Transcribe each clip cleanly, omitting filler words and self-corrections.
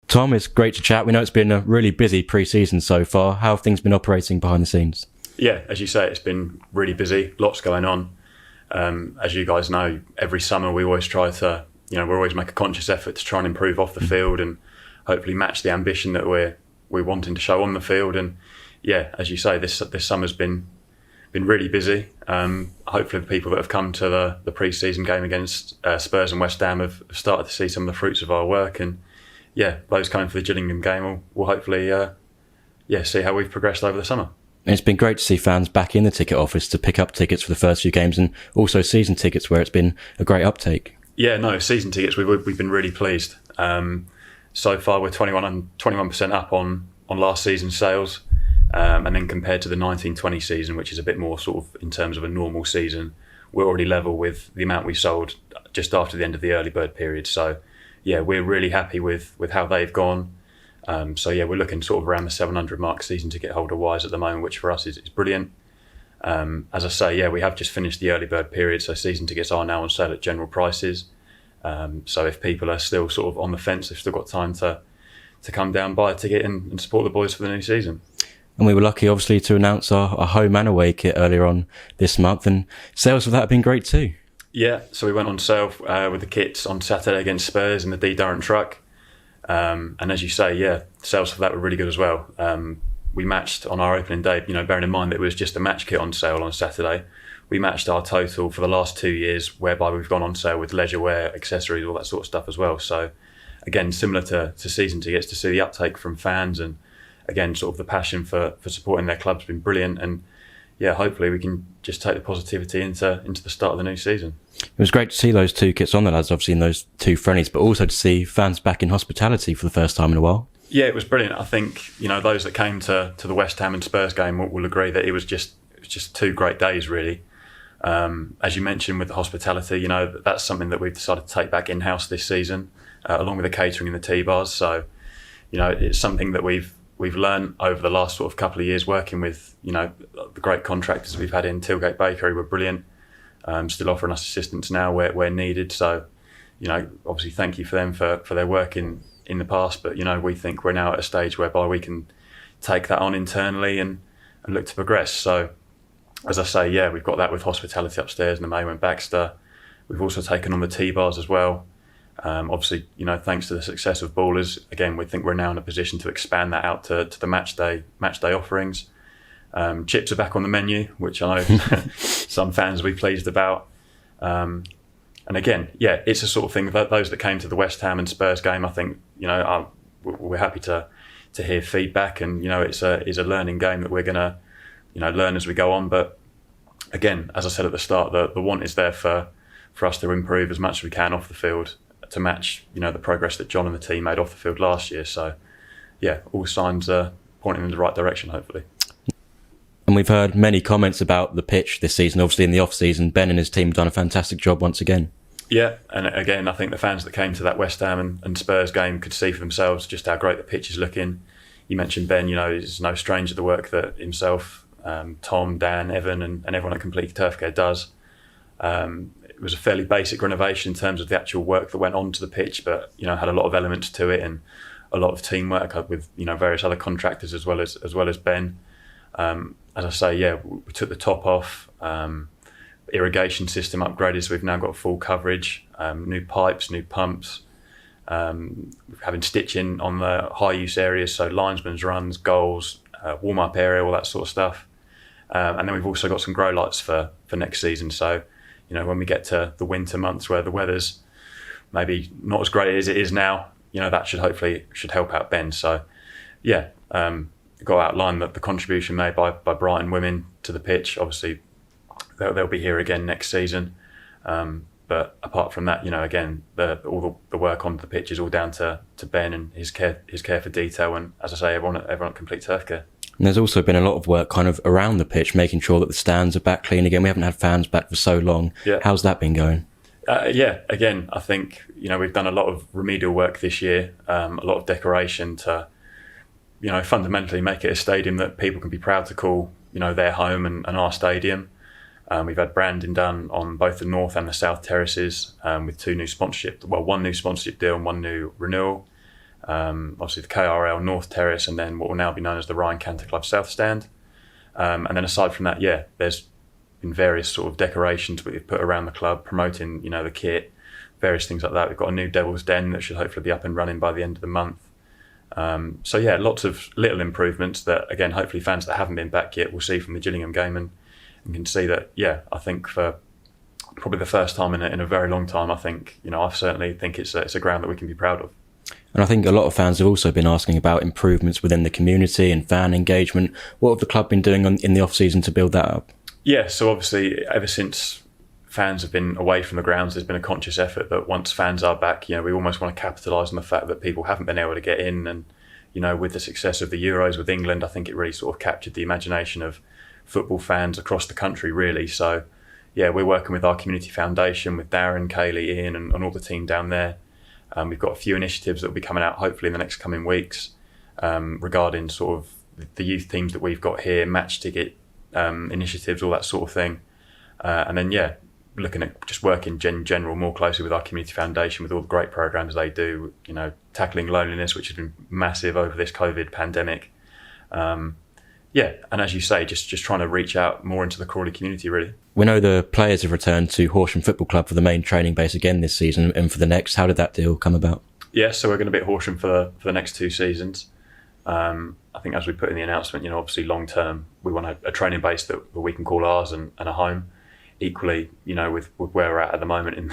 Tom, it's great to chat. We know it's been a really busy pre-season so far. How have things been operating behind the scenes? Yeah, as you say, it's been really busy, lots going on. As you guys know, every summer we always try to, we always make a conscious effort to try and improve off the field and hopefully match the ambition that we're wanting to show on the field. And yeah, as you say, this summer's been really busy. Hopefully the people that have come to the pre-season game against Spurs and West Ham have started to see some of the fruits of our work. And yeah, those coming for the Gillingham game will hopefully see how we've progressed over the summer. And it's been great to see fans back in the ticket office to pick up tickets for the first few games, and also season tickets where it's been a great uptake. Yeah, no, season tickets, we've been really pleased. So far we're 21% up on last season's sales, and then compared to the 19-20 season, which is a bit more sort of in terms of a normal season, we're already level with the amount we sold just after the end of the early bird period. So yeah, we're really happy with how they've gone. So yeah, we're looking sort of around the 700 mark season ticket holder wise at the moment, which for us is brilliant. As I say, yeah, we have just finished the early bird period, so season tickets are now on sale at general prices. So if people are still sort of on the fence, they've still got time to come down, buy a ticket and support the boys for the new season. And we were lucky, obviously, to announce our home and away kit earlier on this month, and sales for that have been great too. Yeah, so we went on sale with the kits on Saturday against Spurs in the D Durrant truck. And as you say, yeah, sales for that were really good as well. We matched on our opening day, bearing in mind that it was just a match kit on sale on Saturday. We matched our total for the last 2 years, whereby we've gone on sale with leisure wear, accessories, all that sort of stuff as well. So again, similar to season tickets, to see the uptake from fans and again, sort of the passion for supporting their club's been brilliant. And yeah, hopefully we can just take the positivity into the start of the new season. It was great to see those two kits on the lads, obviously in those two friendlies, but also to see fans back in hospitality for the first time in a while. Yeah, it was brilliant. I think, those that came to the West Ham and Spurs game will agree that it was just 2 great days, really. As you mentioned with the hospitality, that's something that we've decided to take back in-house this season, along with the catering and the tea bars. So, it's something that we've learned over the last sort of couple of years working with, the great contractors we've had in. Tilgate Bakery were brilliant, still offering us assistance now where needed. So, obviously thank you for them for their work in the past. But, we think we're now at a stage whereby we can take that on internally and look to progress. So, as I say, yeah, we've got that with hospitality upstairs in the Maywood Baxter. We've also taken on the tea bars as well. Obviously, thanks to the success of Ballers, again, we think we're now in a position to expand that out to the match day offerings. Chips are back on the menu, which I know some fans will be pleased about. And again, yeah, it's a sort of thing that those that came to the West Ham and Spurs game, I think, we're happy to hear feedback, and it's a learning game that we're going to learn as we go on. But again, as I said at the start, the want is there for us to improve as much as we can off the field to match the progress that John and the team made off the field last year. So yeah, all signs are pointing in the right direction, hopefully. And we've heard many comments about the pitch this season. Obviously in the off season, Ben and his team have done a fantastic job once again. Yeah, and again, I think the fans that came to that West Ham and Spurs game could see for themselves just how great the pitch is looking. You mentioned Ben, is no stranger to the work that himself, Tom, Dan, Evan and everyone at Complete Turf Care does. It was a fairly basic renovation in terms of the actual work that went onto the pitch, but had a lot of elements to it and a lot of teamwork with various other contractors as well as Ben. As I say, yeah, we took the top off. Irrigation system upgraded, so we've now got full coverage. New pipes, new pumps. Having stitching on the high use areas, so linesman's runs, goals, warm up area, all that sort of stuff. And then we've also got some grow lights for next season. So, when we get to the winter months where the weather's maybe not as great as it is now, that should help out Ben. So, yeah, got to outline the contribution made by Brighton women to the pitch. Obviously, they'll be here again next season. But apart from that, again, all the work on the pitch is all down to Ben and his care for detail. And as I say, everyone at Complete Turf Care. And there's also been a lot of work kind of around the pitch, making sure that the stands are back clean again. We haven't had fans back for so long. Yeah. How's that been going? Yeah, again, I think, we've done a lot of remedial work this year, a lot of decoration to, fundamentally make it a stadium that people can be proud to call, their home and our stadium. We've had branding done on both the north and the south terraces with one new sponsorship deal and one new renewal. obviously the KRL North Terrace, and then what will now be known as the Ryan Canter Club South Stand. And then aside from that, there's been various sort of decorations we've put around the club promoting, the kit, various things like that. We've got a new Devil's Den that should hopefully be up and running by the end of the month. Lots of little improvements that, again, hopefully fans that haven't been back yet will see from the Gillingham game and can see that, I think for probably the first time in a very long time, I certainly think it's a ground that we can be proud of. And I think a lot of fans have also been asking about improvements within the community and fan engagement. What have the club been doing in the off-season to build that up? Yeah, so obviously ever since fans have been away from the grounds, there's been a conscious effort that once fans are back, we almost want to capitalise on the fact that people haven't been able to get in. And, with the success of the Euros with England, I think it really sort of captured the imagination of football fans across the country, really. So, we're working with our community foundation, with Darren, Kaylee, Ian and all the team down there. We've got a few initiatives that will be coming out hopefully in the next coming weeks regarding sort of the youth teams that we've got here, match ticket initiatives, all that sort of thing. And then, looking at just working general more closely with our community foundation with all the great programs they do, tackling loneliness, which has been massive over this COVID pandemic. And as you say, just trying to reach out more into the Crawley community, really. We know the players have returned to Horsham Football Club for the main training base again this season and for the next. How did that deal come about? Yeah, so we're going to be at Horsham for the next 2 seasons. I think as we put in the announcement, obviously long term, we want a training base that we can call ours and a home. Equally, with where we're at the moment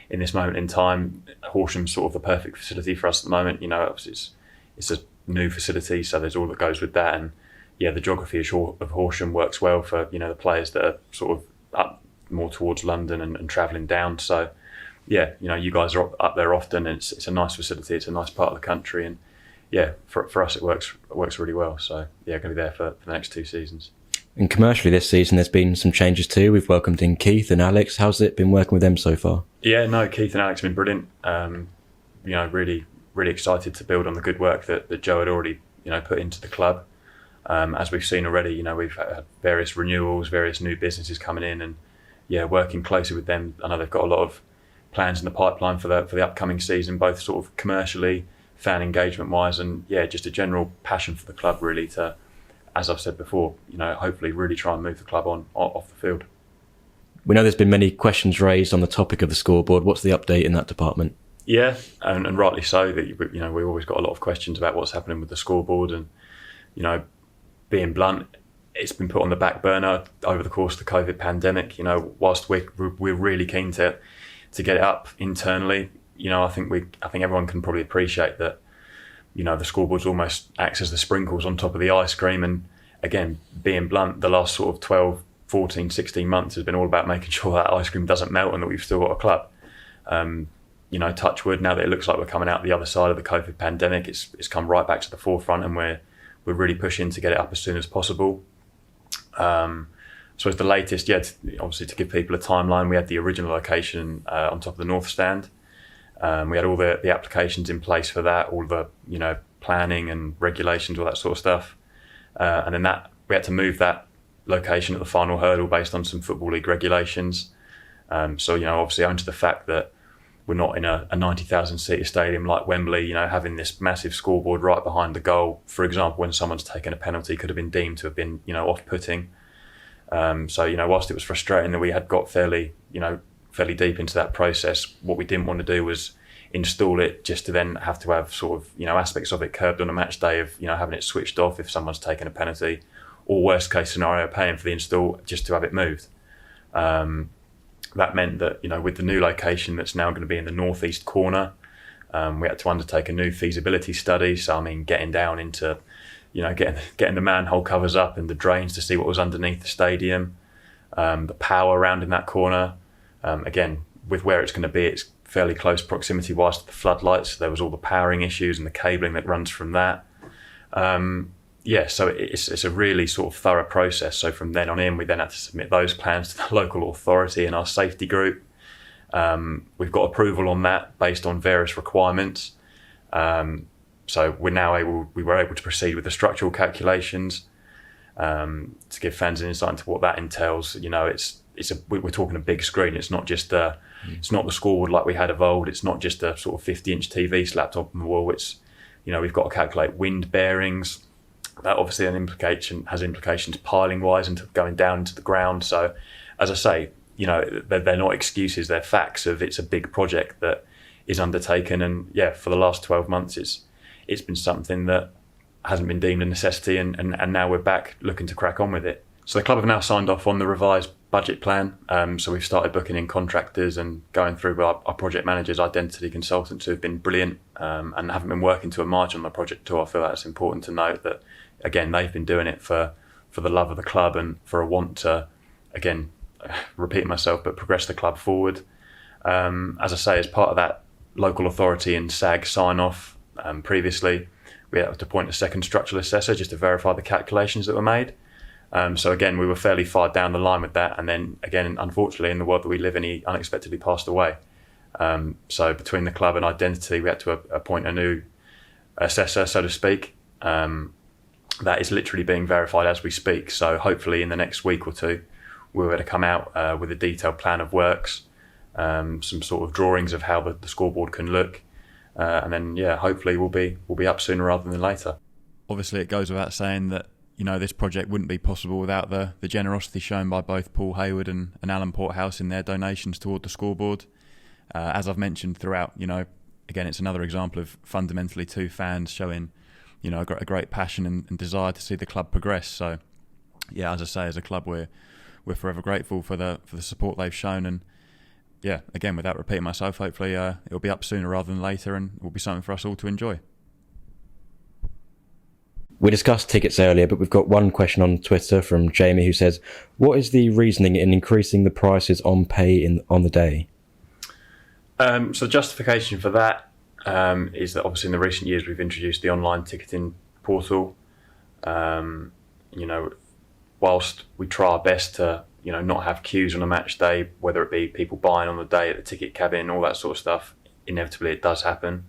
in this moment in time, Horsham's sort of the perfect facility for us at the moment. Obviously it's a new facility, so there's all that goes with that. And the geography of Horsham works well for, the players that are sort of up more towards London and travelling down. So, you guys are up there often, and it's a nice facility. It's a nice part of the country. And, for us, it works really well. So, going to be there for the next 2 seasons. And commercially this season, there's been some changes too. We've welcomed in Keith and Alex. How's it been working with them so far? Yeah, no, Keith and Alex have been brilliant. Really, really excited to build on the good work that Joe had already, put into the club. As we've seen already, we've had various renewals, various new businesses coming in, and working closely with them. I know they've got a lot of plans in the pipeline for the upcoming season, both sort of commercially, fan engagement wise, and just a general passion for the club, really, to, as I've said before, hopefully really try and move the club off the field. We know there's been many questions raised on the topic of the scoreboard. What's the update in that department? Yeah, and rightly so. That we've always got a lot of questions about what's happening with the scoreboard, and being blunt, it's been put on the back burner over the course of the COVID pandemic. Whilst we're really keen to get it up internally, I think everyone can probably appreciate that. The scoreboard's almost acts as the sprinkles on top of the ice cream. And again, being blunt, the last sort of 12, 14, 16 months has been all about making sure that ice cream doesn't melt and that we've still got a club. Touch wood, now that it looks like we're coming out the other side of the COVID pandemic, it's come right back to the forefront, and we're really pushing to get it up as soon as possible. So as the latest, obviously to give people a timeline, we had the original location on top of the North Stand. We had all the applications in place for that, all the planning and regulations, all that sort of stuff, and then we had to move that location at the final hurdle based on some Football League regulations. So obviously owing to the fact that we're not in a 90,000 seater stadium like Wembley, having this massive scoreboard right behind the goal, for example, when someone's taken a penalty, could have been deemed to have been off-putting. So whilst it was frustrating that we had got fairly deep into that process, what we didn't want to do was install it just to then have to have sort of aspects of it curbed on a match day of having it switched off if someone's taken a penalty, or worst case scenario paying for the install just to have it moved. That meant that with the new location that's now going to be in the northeast corner, we had to undertake a new feasibility study. So getting down into getting the manhole covers up and the drains to see what was underneath the stadium, the power around in that corner. Again, with where it's going to be, it's fairly close proximity wise to the floodlights. There was all the powering issues and the cabling that runs from that. So it's a really sort of thorough process. So from then on in, we then had to submit those plans to the local authority and our safety group. We've got approval on that based on various requirements. So we were able to proceed with the structural calculations to give fans an insight into what that entails. We're talking a big screen. It's not just it's not the scoreboard like we had of old. It's not just a sort of 50-inch TV slapped up on the wall. It's we've got to calculate wind bearings. That obviously has implications piling wise and going down into the ground. So, as I say, they're not excuses; they're facts of it's a big project that is undertaken. And for the last 12 months, it's been something that hasn't been deemed a necessity, and now we're back looking to crack on with it. So the club have now signed off on the revised budget plan. So we've started booking in contractors and going through our project managers, identity consultants who have been brilliant and haven't been working to a margin on the project at all. I feel that's important to note that, again, they've been doing it for the love of the club and for a want to, again, repeat myself, but progress the club forward. As I say, as part of that local authority and SAG sign-off previously, we had to appoint a second structural assessor just to verify the calculations that were made. So again, we were fairly far down the line with that. And then again, unfortunately, in the world that we live in, he unexpectedly passed away. So between the club and identity, we had to appoint a new assessor, so to speak. That is literally being verified as we speak. So hopefully in the next week or two, we're going to come out with a detailed plan of works, some sort of drawings of how the scoreboard can look. And then, hopefully we'll be up sooner rather than later. Obviously, it goes without saying that this project wouldn't be possible without the generosity shown by both Paul Hayward and Alan Porthouse in their donations toward the scoreboard. As I've mentioned throughout, again, it's another example of fundamentally two fans showing, a great passion and desire to see the club progress. So, as I say, as a club, we're forever grateful for the support they've shown. And again, without repeating myself, hopefully it'll be up sooner rather than later, and will be something for us all to enjoy. We discussed tickets earlier, but we've got one question on Twitter from Jamie who says, what is the reasoning in increasing the prices on pay on the day? So justification for that is that obviously in the recent years we've introduced the online ticketing portal. Whilst we try our best to not have queues on a match day, whether it be people buying on the day at the ticket cabin, all that sort of stuff, inevitably it does happen.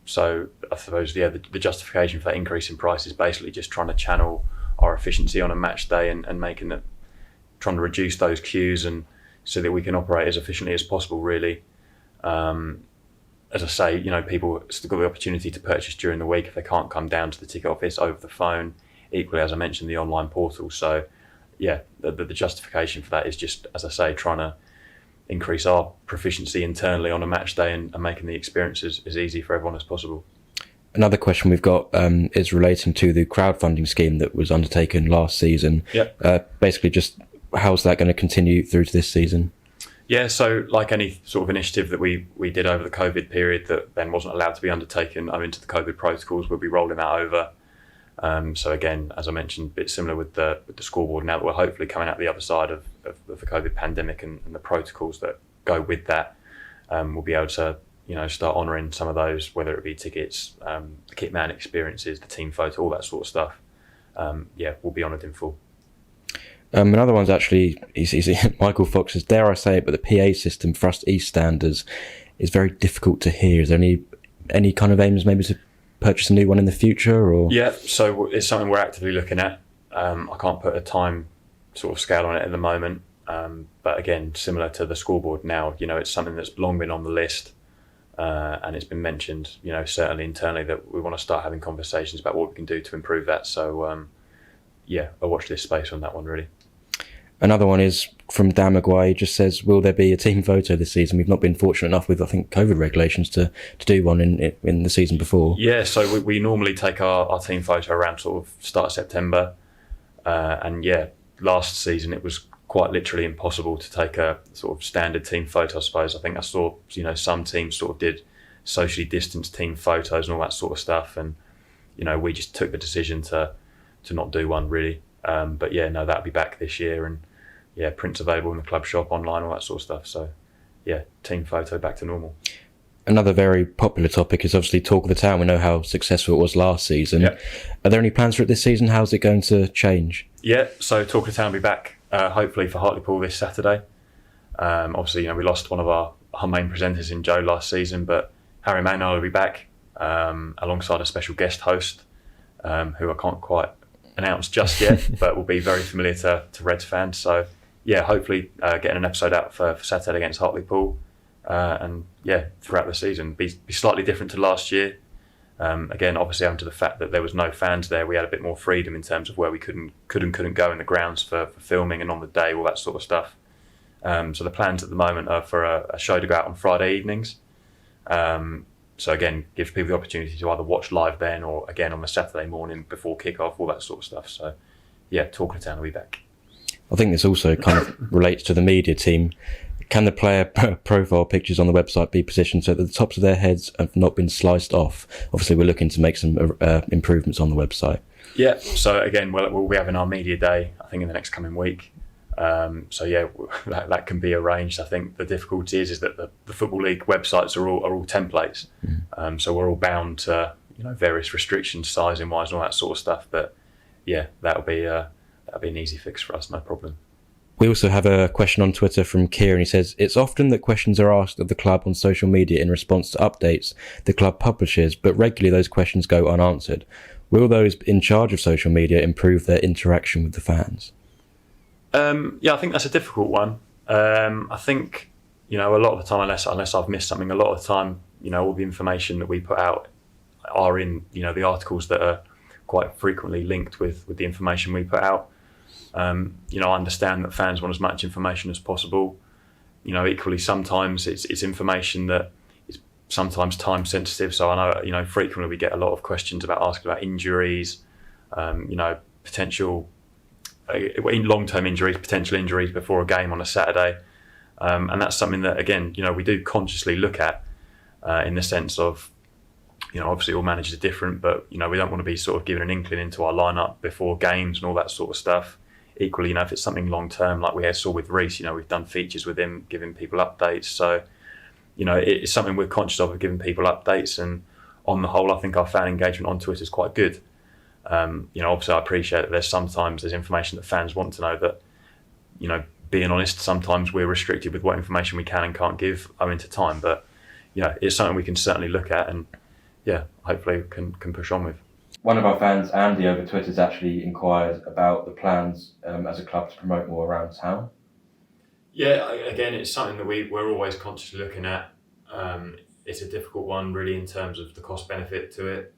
So I suppose, the justification for that increase in price is basically just trying to channel our efficiency on a match day and trying to reduce those queues and so that we can operate as efficiently as possible, really. As I say, people still got the opportunity to purchase during the week if they can't come down to the ticket office over the phone. Equally, as I mentioned, the online portal. So, the justification for that is just, as I say, trying to increase our proficiency internally on a match day and making the experience as easy for everyone as possible. Another question we've got is relating to the crowdfunding scheme that was undertaken last season. Basically, just how's that going to continue through to this season? So like any sort of initiative that we did over the COVID period that then wasn't allowed to be undertaken owing to the COVID protocols, we'll be rolling that over. So again, as I mentioned, a bit similar with the scoreboard, now that we're hopefully coming out the other side of the COVID pandemic and the protocols that go with that, we'll be able to start honouring some of those, whether it be tickets, the kit man experiences, the team photo, all that sort of stuff. We'll be honoured in full. Another one's actually, Michael Fox says, dare I say it, but the PA system for us East Standers is very difficult to hear. Is there any kind of aims maybe to purchase a new one in the future? Or so it's something we're actively looking at. I can't put a time sort of scale on it at the moment, but again, similar to the scoreboard now, it's something that's long been on the list, and it's been mentioned, certainly internally, that we want to start having conversations about what we can do to improve that. So I'll watch this space on that one, really. Another one is from Dan Maguire. He just says, will there be a team photo this season? We've not been fortunate enough with, I think, COVID regulations to do one in the season before. So we normally take our team photo around sort of start of September. Last season it was quite literally impossible to take a sort of standard team photo, I suppose. I think I saw, some teams sort of did socially distanced team photos and all that sort of stuff. And, we just took the decision to not do one, really. That'll be back this year. And, prints available in the club shop, online, all that sort of stuff. So, team photo back to normal. Another very popular topic is obviously Talk of the Town. We know how successful it was last season. Are there any plans for it this season? How's it going to change? So Talk of the Town will be back, hopefully for Hartlepool this Saturday. Obviously, we lost one of our main presenters in Joe last season, but Harry Maynard will be back alongside a special guest host who I can't quite announce just yet, but will be very familiar to Reds fans. So, hopefully getting an episode out for Saturday against Hartlepool. Throughout the season. Be slightly different to last year. Again, obviously, under the fact that there was no fans there, we had a bit more freedom in terms of where we couldn't go in the grounds for filming and on the day, all that sort of stuff. So the plans at the moment are for a show to go out on Friday evenings. So again, gives people the opportunity to either watch live then or again on the Saturday morning before kick-off, all that sort of stuff. So yeah, Talk of the Town will be back. I think this also kind of relates to the media team. Can the player profile pictures on the website be positioned so that the tops of their heads have not been sliced off? Obviously, we're looking to make some improvements on the website. Yeah, so again, we'll be having our media day, I think, in the next coming week. So yeah, that can be arranged. I think the difficulty is that the Football League websites are all templates. So we're all bound to various restrictions, sizing wise, and all that sort of stuff. But yeah, that'll be an easy fix for us, no problem. We also have a question on Twitter from Kieran. He says, it's often that questions are asked of the club on social media in response to updates the club publishes, but regularly those questions go unanswered. Will those in charge of social media improve their interaction with the fans? Yeah, I think that's a difficult one. I think, a lot of the time, unless I've missed something, a lot of the time, all the information that we put out are in, the articles that are quite frequently linked with the information we put out. I understand that fans want as much information as possible. Equally, sometimes it's information that is sometimes time sensitive. So I know, frequently we get a lot of questions asking about injuries, potential long-term injuries, potential injuries before a game on a Saturday. And that's something that, again, we do consciously look at in the sense of, obviously all managers are different, but, we don't want to be sort of giving an inkling into our lineup before games and all that sort of stuff. Equally, if it's something long-term, like we saw with Reece, we've done features with him, giving people updates. So, it's something we're conscious of giving people updates. And on the whole, I think our fan engagement on Twitter is quite good. Obviously I appreciate that there's information that fans want to know that, being honest, sometimes we're restricted with what information we can and can't give owing to time. But, it's something we can certainly look at and, yeah, hopefully can push on with. One of our fans, Andy, over Twitter's actually inquired about the plans as a club to promote more around town. Yeah, again, it's something that we're always consciously looking at. It's a difficult one, really, in terms of the cost benefit to it.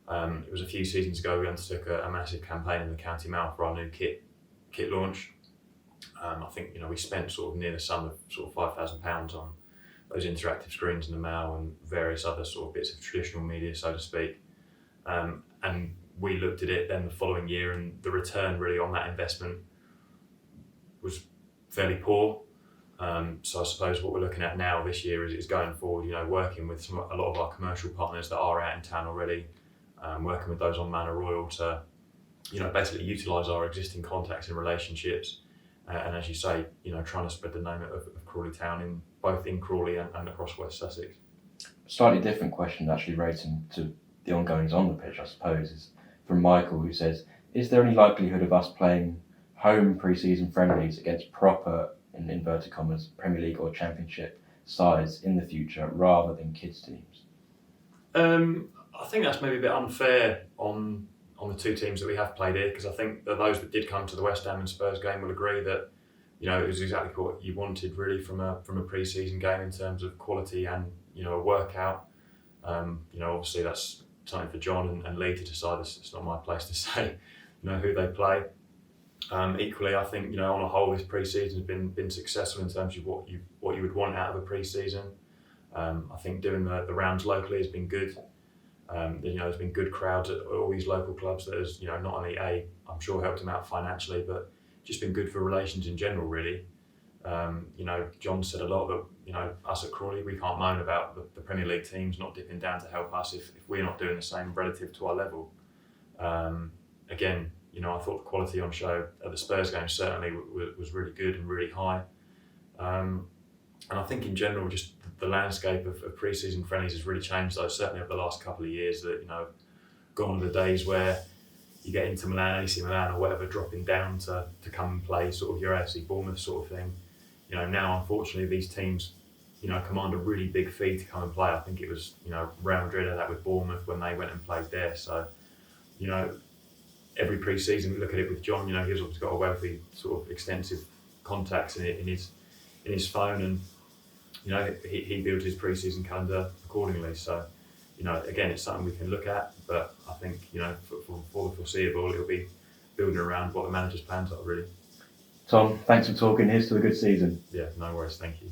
It was a few seasons ago we undertook a massive campaign in the County Mail for our new kit launch. I think we spent sort of near the sum of sort of £5,000 on those interactive screens in the Mail and various other sort of bits of traditional media, so to speak. And we looked at it then the following year, and the return really on that investment was fairly poor. So I suppose what we're looking at now this year is going forward, working with a lot of our commercial partners that are out in town already. Working with those on Manor Royal to, basically utilise our existing contacts and relationships, and as you say, trying to spread the name of Crawley Town both in Crawley and across West Sussex. Slightly different question, actually, relating to the ongoings on the pitch, I suppose, is from Michael, who says, is there any likelihood of us playing home pre-season friendlies against proper, in inverted commas, Premier League or Championship sides in the future rather than kids teams? I think that's maybe a bit unfair on the two teams that we have played here, because I think that those that did come to the West Ham and Spurs game will agree that it was exactly what you wanted really from a pre-season game in terms of quality and a workout. Obviously that's something for John and Lee to decide. It's not my place to say who they play. Equally, I think on a whole this pre-season has been successful in terms of what you would want out of a pre-season. I think doing the rounds locally has been good. There's been good crowds at all these local clubs that has, not only I'm sure helped them out financially, but just been good for relations in general, really. John said a lot that, us at Crawley, we can't moan about the Premier League teams not dipping down to help us if we're not doing the same relative to our level. Again, I thought the quality on show at the Spurs game certainly was really good and really high. And I think in general, just the landscape of pre-season friendlies has really changed, though, certainly over the last couple of years, that, gone are the days where you get into Milan, AC Milan or whatever, dropping down to come and play sort of your AFC Bournemouth sort of thing. Now, unfortunately, these teams, command a really big fee to come and play. I think it was, Real Madrid had that with Bournemouth when they went and played there. So, every pre-season we look at it with John, he's obviously got a wealthy sort of extensive contacts in his phone, and he builds his pre-season calendar accordingly. So, you know, again, it's something we can look at, but I think, you know, for the foreseeable, it'll be building around what the manager's plans are, really. Tom, thanks for talking. Here's to a good season. Yeah, no worries. Thank you.